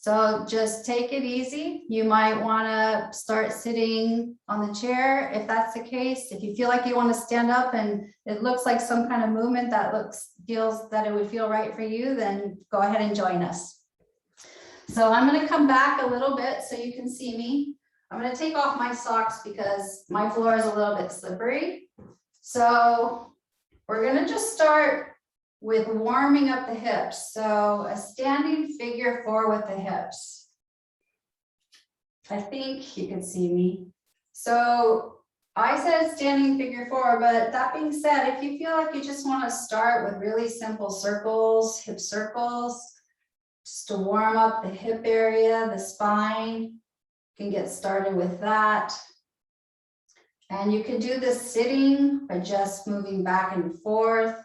So just take it easy. You might want to start sitting on the chair if that's the case. If you feel like you want to stand up and it looks like some kind of movement that feels that it would feel right for you, then go ahead and join us. So I'm going to come back a little bit so you can see me. I'm going to take off my socks because my floor is a little bit slippery. So we're going to just start with warming up the hips. So a standing figure 4 with the hips. I think you can see me. So I said standing figure 4, but that being said, if you feel like you just want to start with really simple circles, hip circles, just to warm up the hip area, the spine, you can get started with that. And you can do this sitting by just moving back and forth,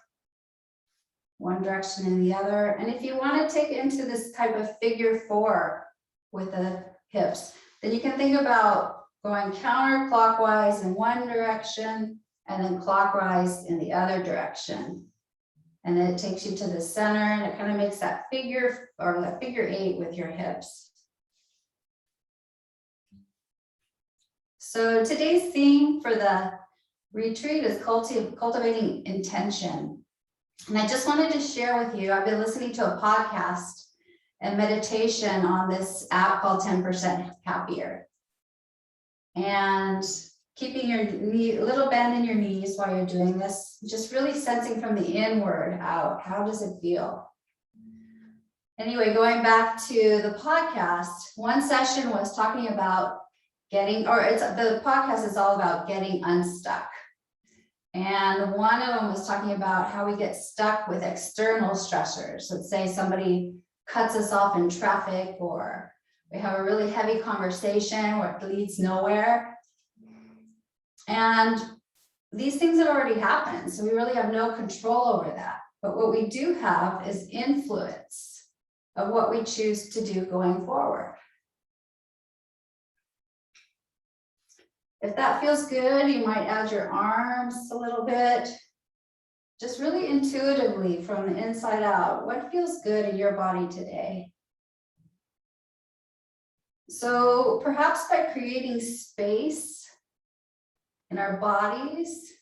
one direction and the other. And if you want to take into this type of figure 4 with the hips, then you can think about going counterclockwise in one direction and then clockwise in the other direction. And then it takes you to the center and it kind of makes that figure or that figure 8 with your hips. So today's theme for the retreat is cultivating intention. And I just wanted to share with you, I've been listening to a podcast and meditation on this app called 10% Happier. And keeping your knee, a little bend in your knees while you're doing this, just really sensing from the inward out, how does it feel? Anyway, going back to the podcast, one session was talking about the podcast is all about getting unstuck. And one of them was talking about how we get stuck with external stressors. Let's say somebody cuts us off in traffic, or we have a really heavy conversation where it leads nowhere. And these things have already happened, so we really have no control over that. But what we do have is influence of what we choose to do going forward. If that feels good, you might add your arms a little bit. Just really intuitively from the inside out, what feels good in your body today? So perhaps by creating space in our bodies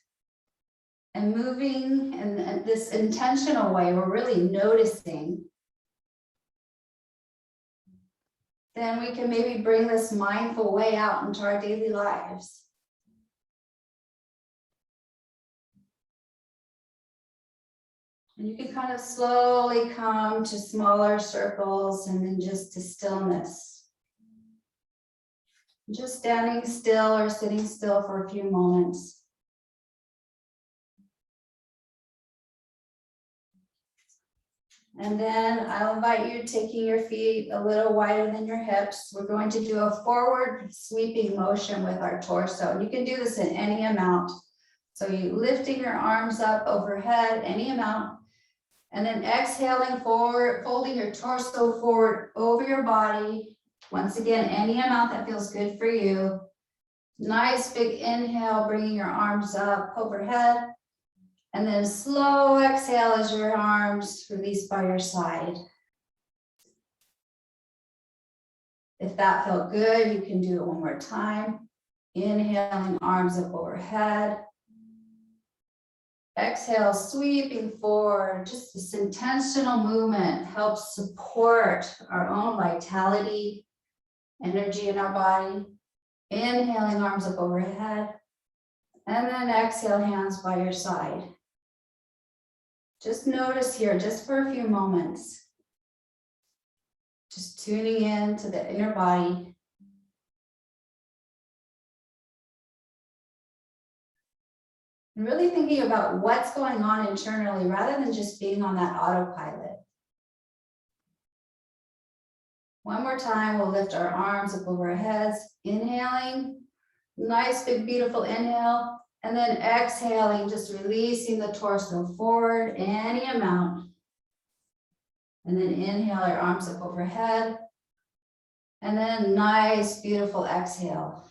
and moving in this intentional way, we're really noticing. Then we can maybe bring this mindful way out into our daily lives. And you can kind of slowly come to smaller circles and then just to stillness. Just standing still or sitting still for a few moments. And then I'll invite you taking your feet a little wider than your hips. We're going to do a forward sweeping motion with our torso. And you can do this in any amount. So you lifting your arms up overhead, any amount, and then exhaling forward, folding your torso forward over your body. Once again, any amount that feels good for you. Nice big inhale, bringing your arms up overhead. And then slow exhale as your arms release by your side. If that felt good, you can do it one more time. Inhaling, arms up overhead. Exhale, sweeping forward. Just this intentional movement helps support our own vitality, energy in our body. Inhaling, arms up overhead. And then exhale, hands by your side. Just notice here, just for a few moments, just tuning in to the inner body. And really thinking about what's going on internally rather than just being on that autopilot. One more time, we'll lift our arms up over our heads, inhaling, nice big beautiful inhale. And then exhaling, just releasing the torso forward, any amount. And then inhale, your arms up overhead. And then nice, beautiful exhale.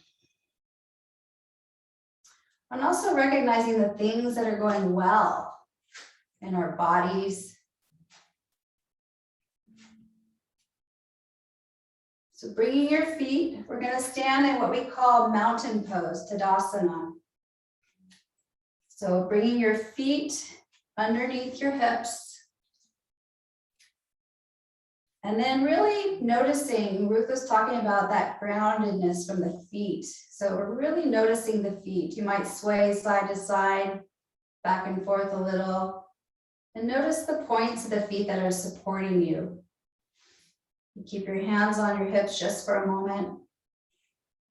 And also recognizing the things that are going well in our bodies. So bringing your feet, we're going to stand in what we call mountain pose, Tadasana. So bringing your feet underneath your hips. And then really noticing, Ruth was talking about that groundedness from the feet. So we're really noticing the feet. You might sway side to side, back and forth a little. And notice the points of the feet that are supporting you. Keep your hands on your hips just for a moment.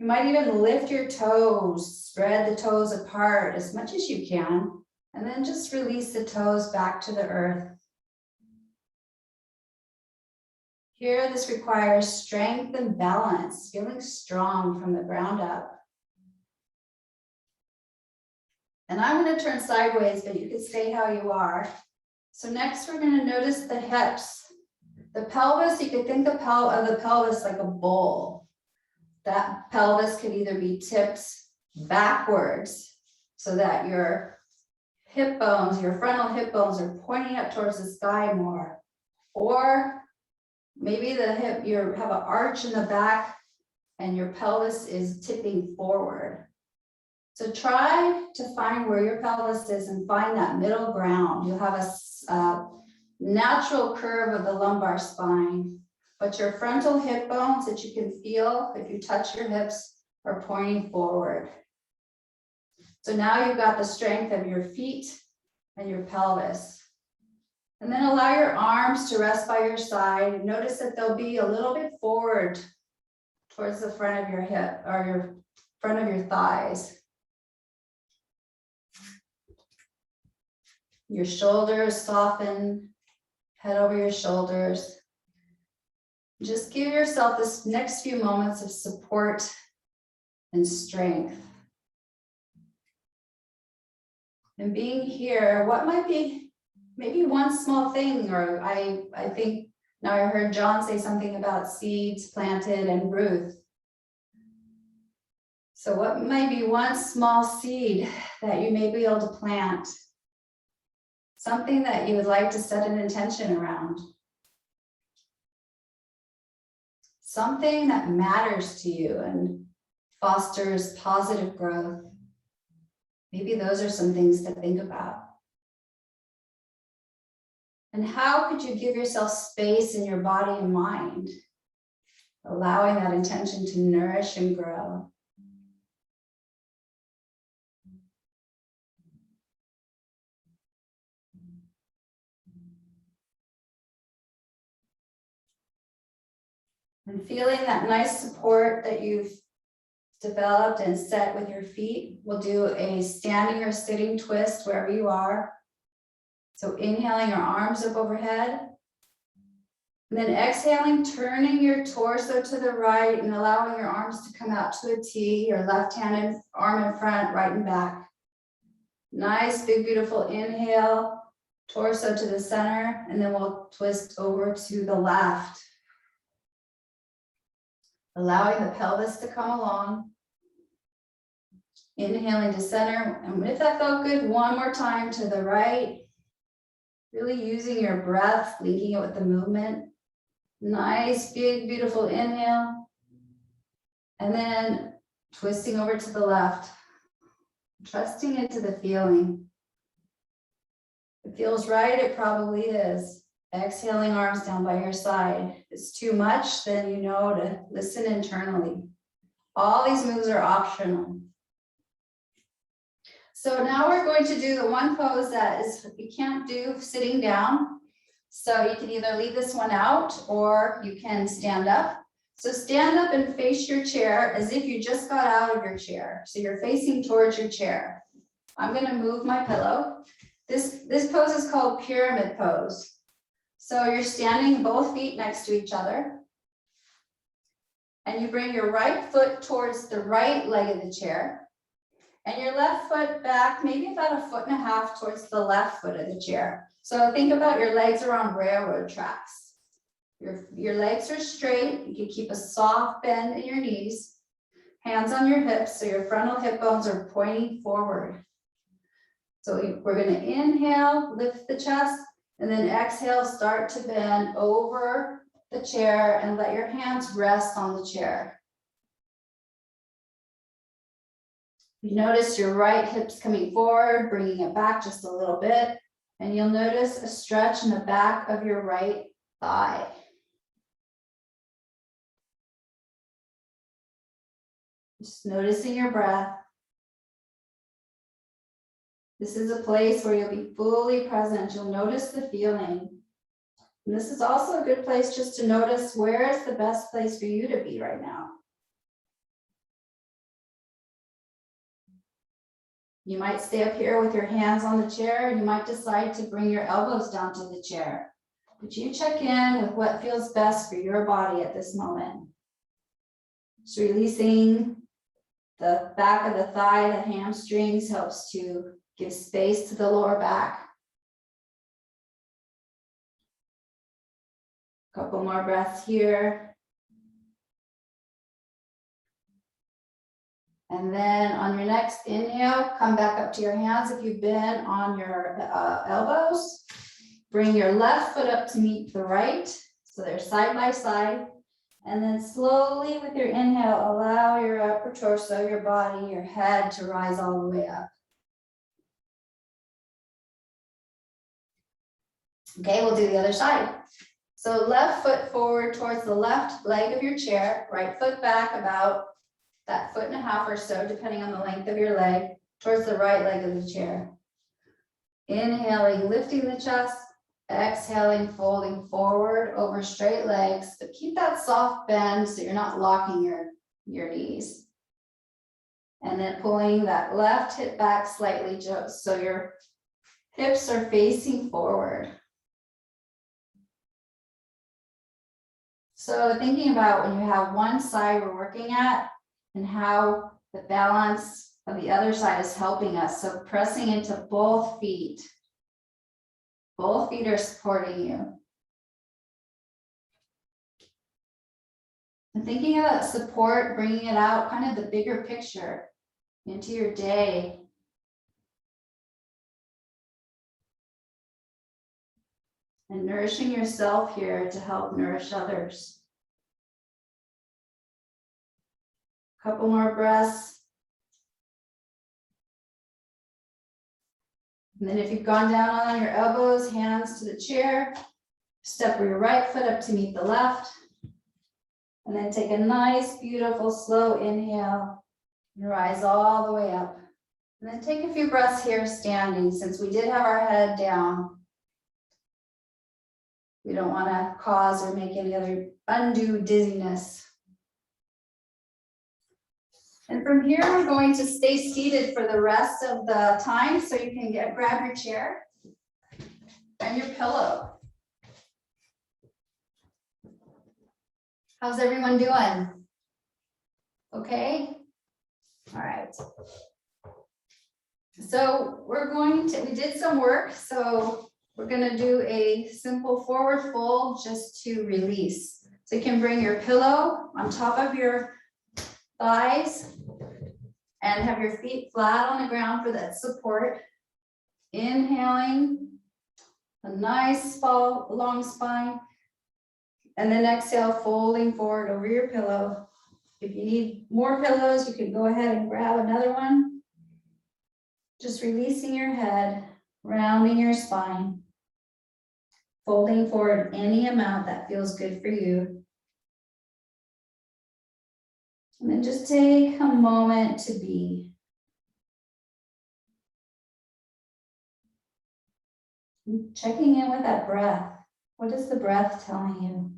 You might even lift your toes, spread the toes apart as much as you can, and then just release the toes back to the earth. Here, this requires strength and balance, feeling strong from the ground up. And I'm going to turn sideways, but you can stay how you are. So next, we're going to notice the hips. The pelvis, you could think of the pelvis like a bowl. That pelvis could either be tipped backwards so that your hip bones, your frontal hip bones are pointing up towards the sky more. Or maybe the hip, you have an arch in the back and your pelvis is tipping forward. So try to find where your pelvis is and find that middle ground. You'll have a natural curve of the lumbar spine, but your frontal hip bones that you can feel if you touch your hips are pointing forward. So now you've got the strength of your feet and your pelvis. And then allow your arms to rest by your side. Notice that they'll be a little bit forward towards the front of your hip or your front of your thighs. Your shoulders soften, head over your shoulders. Just give yourself this next few moments of support and strength. And being here, what might be maybe one small thing, or I think now I heard John say something about seeds planted and Ruth. So what might be one small seed that you may be able to plant? Something that you would like to set an intention around. Something that matters to you and fosters positive growth. Maybe those are some things to think about. And how could you give yourself space in your body and mind, allowing that intention to nourish and grow? And feeling that nice support that you've developed and set with your feet, we'll do a standing or sitting twist wherever you are. So inhaling your arms up overhead. And then exhaling, turning your torso to the right and allowing your arms to come out to a T, your left-handed arm in front, right and back. Nice, big, beautiful inhale, torso to the center, and then we'll twist over to the left. Allowing the pelvis to come along. Inhaling to center, and if that felt good, one more time to the right. Really using your breath, linking it with the movement. Nice, big, beautiful inhale. And then twisting over to the left. Trusting into the feeling. If it feels right, it probably is. Exhaling, arms down by your side. If it's too much, then you know to listen internally. All these moves are optional. So now we're going to do the one pose that is you can't do sitting down. So you can either leave this one out or you can stand up. So stand up and face your chair as if you just got out of your chair. So you're facing towards your chair. I'm going to move my pillow. This pose is called pyramid pose. So you're standing both feet next to each other. And you bring your right foot towards the right leg of the chair. And your left foot back, maybe about 1.5 feet towards the left foot of the chair. So think about your legs are on railroad tracks. Your legs are straight. You can keep a soft bend in your knees. Hands on your hips so your frontal hip bones are pointing forward. So we're going to inhale, lift the chest, and then exhale, start to bend over the chair and let your hands rest on the chair. You notice your right hip's coming forward, bringing it back just a little bit, and you'll notice a stretch in the back of your right thigh. Just noticing your breath. This is a place where you'll be fully present. You'll notice the feeling. And this is also a good place just to notice where is the best place for you to be right now. You might stay up here with your hands on the chair. You might decide to bring your elbows down to the chair. But you check in with what feels best for your body at this moment. Just releasing the back of the thigh, the hamstrings, helps to give space to the lower back. Couple more breaths here. And then on your next inhale, come back up to your hands if you've been on your elbows. Bring your left foot up to meet the right, so they're side by side. And then slowly with your inhale, allow your upper torso, your body, your head to rise all the way up. Okay, we'll do the other side. So left foot forward towards the left leg of your chair, right foot back about that 1.5 feet or so, depending on the length of your leg, towards the right leg of the chair. Inhaling, lifting the chest, exhaling, folding forward over straight legs, but keep that soft bend so you're not locking your knees. And then pulling that left hip back slightly so your hips are facing forward. So thinking about when you have one side we're working at and how the balance of the other side is helping us. So pressing into both feet. Both feet are supporting you. And thinking of that support, bringing it out, kind of the bigger picture into your day. And nourishing yourself here to help nourish others. Couple more breaths. And then if you've gone down on your elbows, hands to the chair, step your right foot up to meet the left. And then take a nice, beautiful, slow inhale and rise all the way up. And then take a few breaths here standing, since we did have our head down. We don't want to cause or make any other undue dizziness. And from here, we're going to stay seated for the rest of the time, so you can grab your chair and your pillow. How's everyone doing? Okay? All right. So we did some work, so we're gonna do a simple forward fold just to release. So you can bring your pillow on top of your thighs and have your feet flat on the ground for that support. Inhaling, a nice long spine. And then exhale, folding forward over your pillow. If you need more pillows, you can go ahead and grab another one. Just releasing your head, rounding your spine, folding forward any amount that feels good for you. And then just take a moment to be. Checking in with that breath. What is the breath telling you?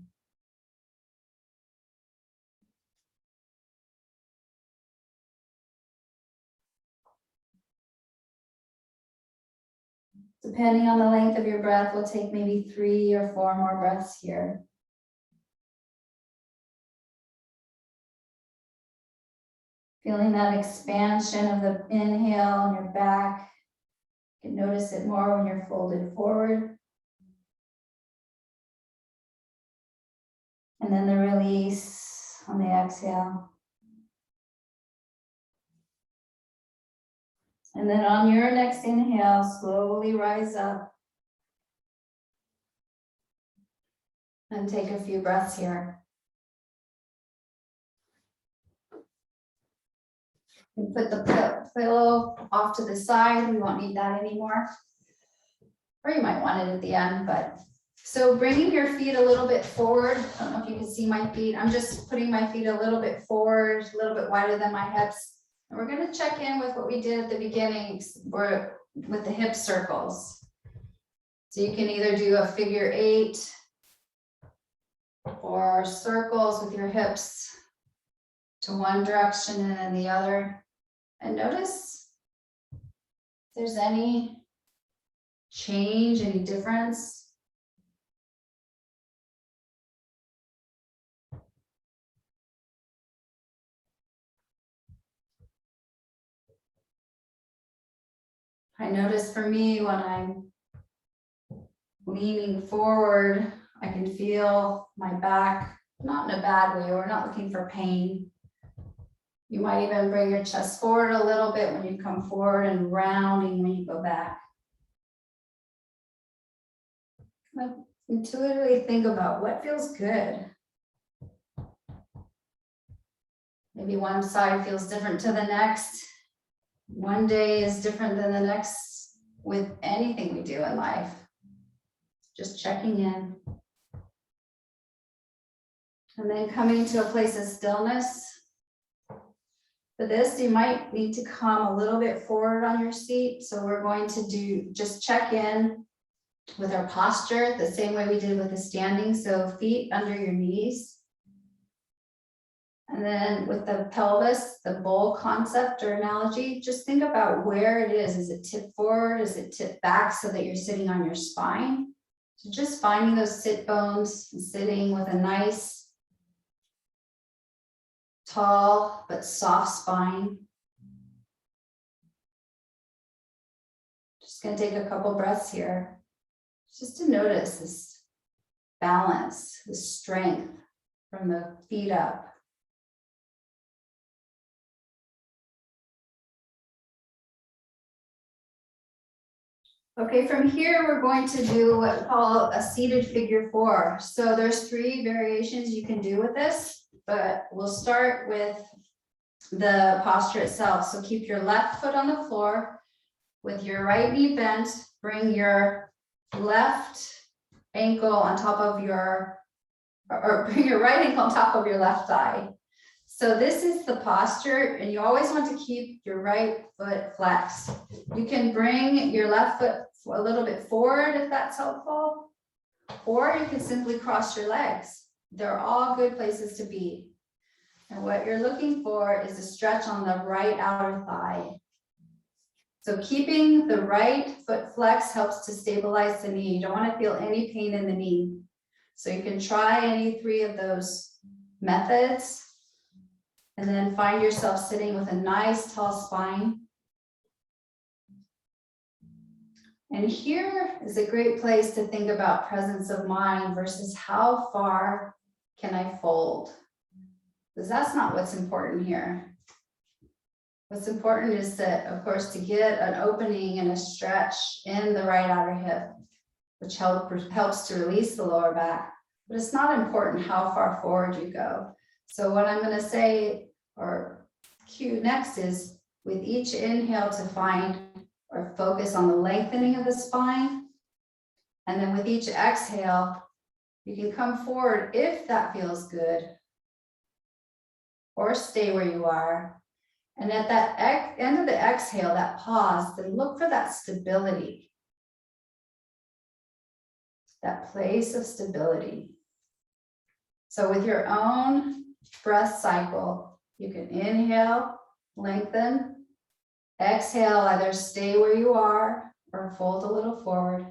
Depending on the length of your breath, we'll take maybe 3 or 4 more breaths here. Feeling that expansion of the inhale in your back. You can notice it more when you're folded forward. And then the release on the exhale. And then on your next inhale, slowly rise up. And take a few breaths here. And put the pillow off to the side. We won't need that anymore. Or you might want it at the end, but. So bringing your feet a little bit forward. I don't know if you can see my feet. I'm just putting my feet a little bit forward, a little bit wider than my hips. And we're going to check in with what we did at the beginning with the hip circles. So you can either do a figure 8 or circles with your hips to one direction and then the other. And notice if there's any change, any difference. I notice for me when I'm leaning forward, I can feel my back, not in a bad way. We're not looking for pain. You might even bring your chest forward a little bit when you come forward and rounding when you go back. Intuitively think about what feels good. Maybe one side feels different to the next. One day is different than the next with anything we do in life. Just checking in. And then coming to a place of stillness. For this, you might need to come a little bit forward on your seat. So we're going to just check in with our posture the same way we did with the standing. So feet under your knees. And then with the pelvis, the bowl concept or analogy, just think about where it is. Is it tipped forward? Is it tipped back so that you're sitting on your spine? So just finding those sit bones and sitting with a nice, tall, but soft spine. Just going to take a couple breaths here, just to notice this balance, this strength from the feet up. Okay, from here, we're going to do what we call a seated figure 4. So there's 3 variations you can do with this, but we'll start with the posture itself. So keep your left foot on the floor with your right knee bent. Bring your left ankle on top of or bring your right ankle on top of your left thigh. So this is the posture, and you always want to keep your right foot flexed. You can bring your left foot a little bit forward if that's helpful, or you can simply cross your legs. They're all good places to be. And what you're looking for is a stretch on the right outer thigh. So keeping the right foot flex helps to stabilize the knee. You don't want to feel any pain in the knee. So you can try any 3 of those methods. And then find yourself sitting with a nice tall spine. And here is a great place to think about presence of mind versus how far can I fold? Because that's not what's important here. What's important is that, of course, to get an opening and a stretch in the right outer hip, which helps to release the lower back. But it's not important how far forward you go. So what I'm going to say or cue next is with each inhale to find or focus on the lengthening of the spine. And then with each exhale, you can come forward if that feels good, or stay where you are. And at that end of the exhale, that pause, then look for that stability, that place of stability. So with your own breath cycle, you can inhale, lengthen, exhale, either stay where you are or fold a little forward.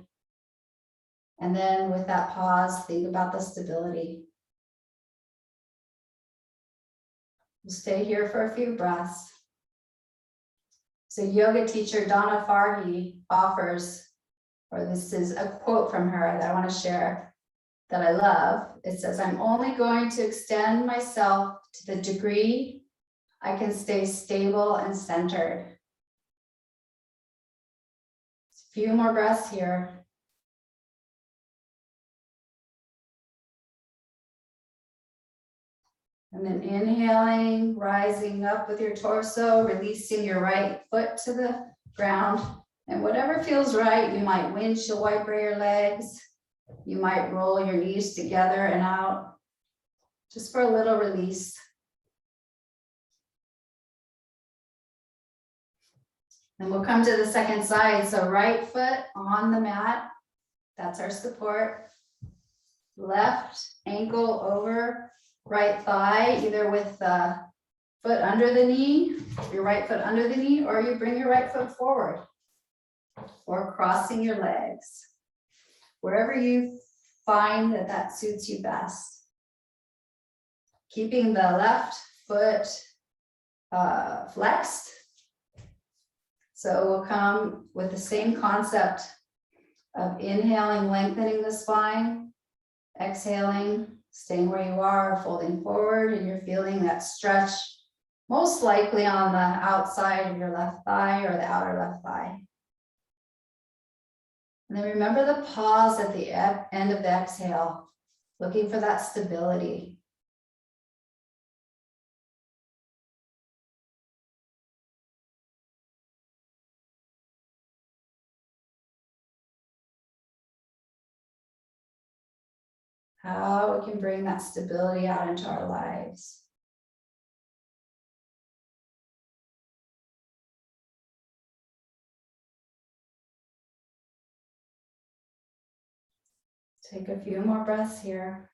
And then with that pause, think about the stability. We'll stay here for a few breaths. So yoga teacher Donna Farhi offers, or this is a quote from her that I want to share that I love. It says, "I'm only going to extend myself to the degree I can stay stable and centered." A few more breaths here. And then inhaling, rising up with your torso, releasing your right foot to the ground. And whatever feels right, you might windshield wiper your legs. You might roll your knees together and out, just for a little release. And we'll come to the second side. So right foot on the mat, that's our support. Left ankle over right thigh, either with the foot under the knee, your right foot under the knee, or you bring your right foot forward, or crossing your legs, wherever you find that suits you best. Keeping the left foot flexed. So we'll come with the same concept of inhaling, lengthening the spine, exhaling, staying where you are, folding forward, and you're feeling that stretch, most likely on the outside of your left thigh or the outer left thigh. And then remember the pause at the end of the exhale, looking for that stability. How we can bring that stability out into our lives. Take a few more breaths here.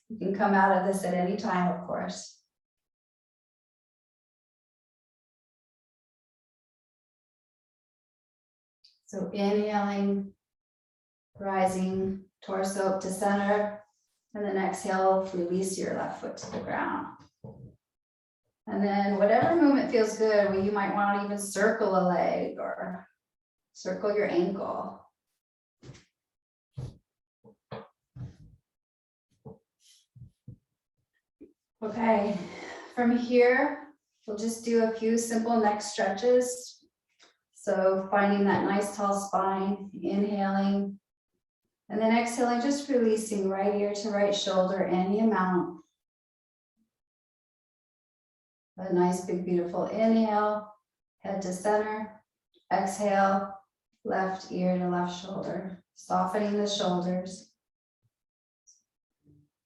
You can come out of this at any time, of course. So inhaling, rising, torso up to center, and then exhale, release your left foot to the ground. And then whatever movement feels good, well, you might want to even circle a leg or circle your ankle. Okay, from here, we'll just do a few simple neck stretches. So finding that nice tall spine, inhaling, and then exhaling, just releasing right ear to right shoulder, any amount. A nice, big, beautiful inhale, head to center, exhale, left ear to left shoulder, softening the shoulders.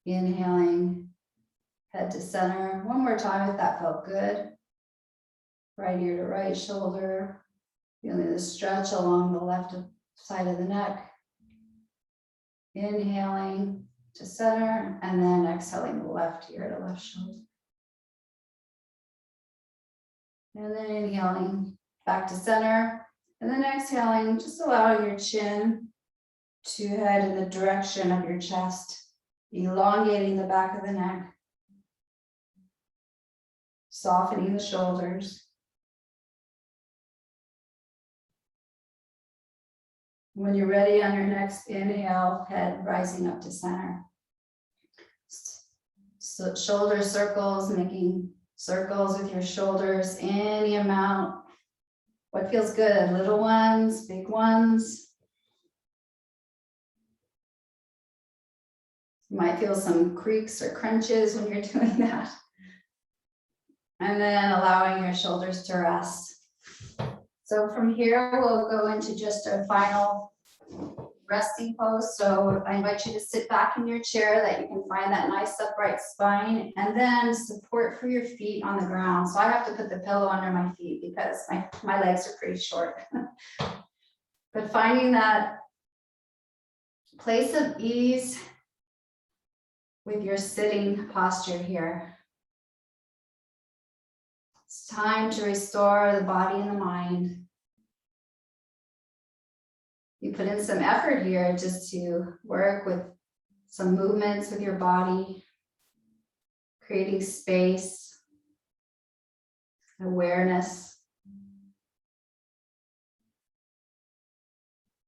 Inhaling, head to center. One more time if that felt good. Right ear to right shoulder, feeling the stretch along the left side of the neck. Inhaling to center, and then exhaling left ear to left shoulder. And then inhaling back to center, and then exhaling, just allowing your chin to head in the direction of your chest, elongating the back of the neck, softening the shoulders. When you're ready on your next inhale, head rising up to center. So shoulder circles, making circles with your shoulders, any amount. What feels good, little ones, big ones. You might feel some creaks or crunches when you're doing that. And then allowing your shoulders to rest. So from here, we'll go into just a final resting pose. So I invite you to sit back in your chair that you can find that nice upright spine, and then support for your feet on the ground. So I have to put the pillow under my feet because my legs are pretty short. But finding that place of ease with your sitting posture here. It's time to restore the body and the mind. You put in some effort here just to work with some movements with your body, creating space, awareness.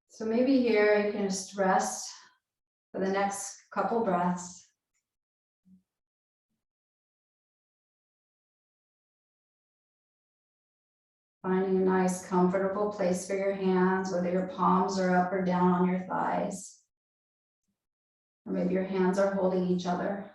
So maybe here you can just rest for the next couple breaths. Finding a nice comfortable place for your hands, whether your palms are up or down on your thighs. Or maybe your hands are holding each other.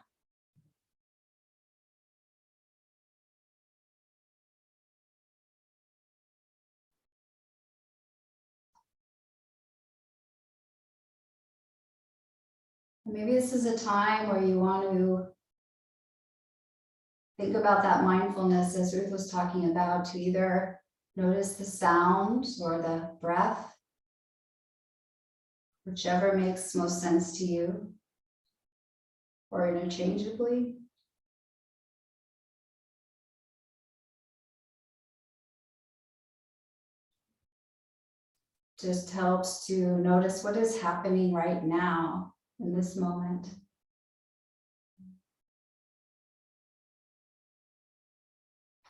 Maybe this is a time where you want to think about that mindfulness, as Ruth was talking about, to either notice the sound or the breath, whichever makes most sense to you, or interchangeably. Just helps to notice what is happening right now in this moment.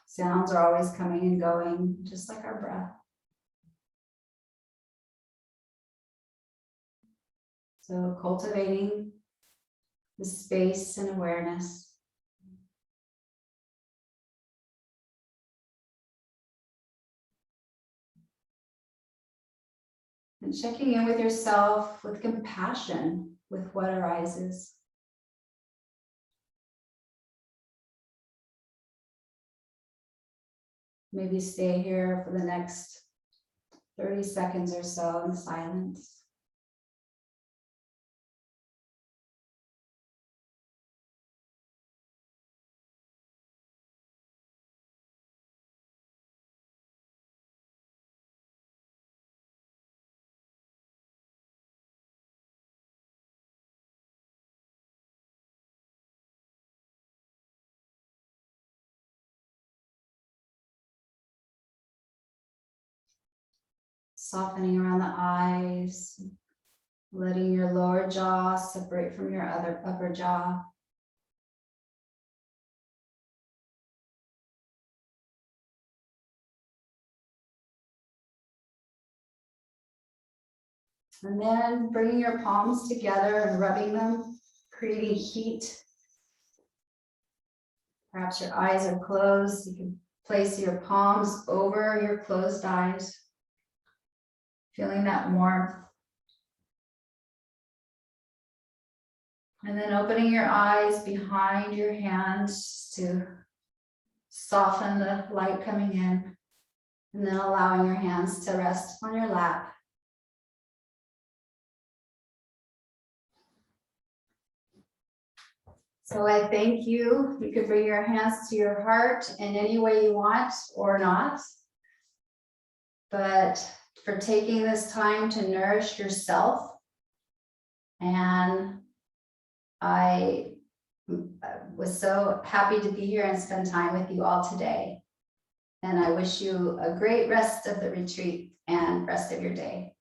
Sounds are always coming and going, just like our breath. So cultivating the space and awareness. And checking in with yourself with compassion with what arises. Maybe stay here for the next 30 seconds or so in silence. Softening around the eyes, letting your lower jaw separate from your upper jaw. And then bringing your palms together and rubbing them, creating heat. Perhaps your eyes are closed. You can place your palms over your closed eyes, feeling that warmth. And then opening your eyes behind your hands to soften the light coming in. And then allowing your hands to rest on your lap. So I thank you. You could bring your hands to your heart in any way you want or not. But for taking this time to nourish yourself. And I was so happy to be here and spend time with you all today. And I wish you a great rest of the retreat and rest of your day.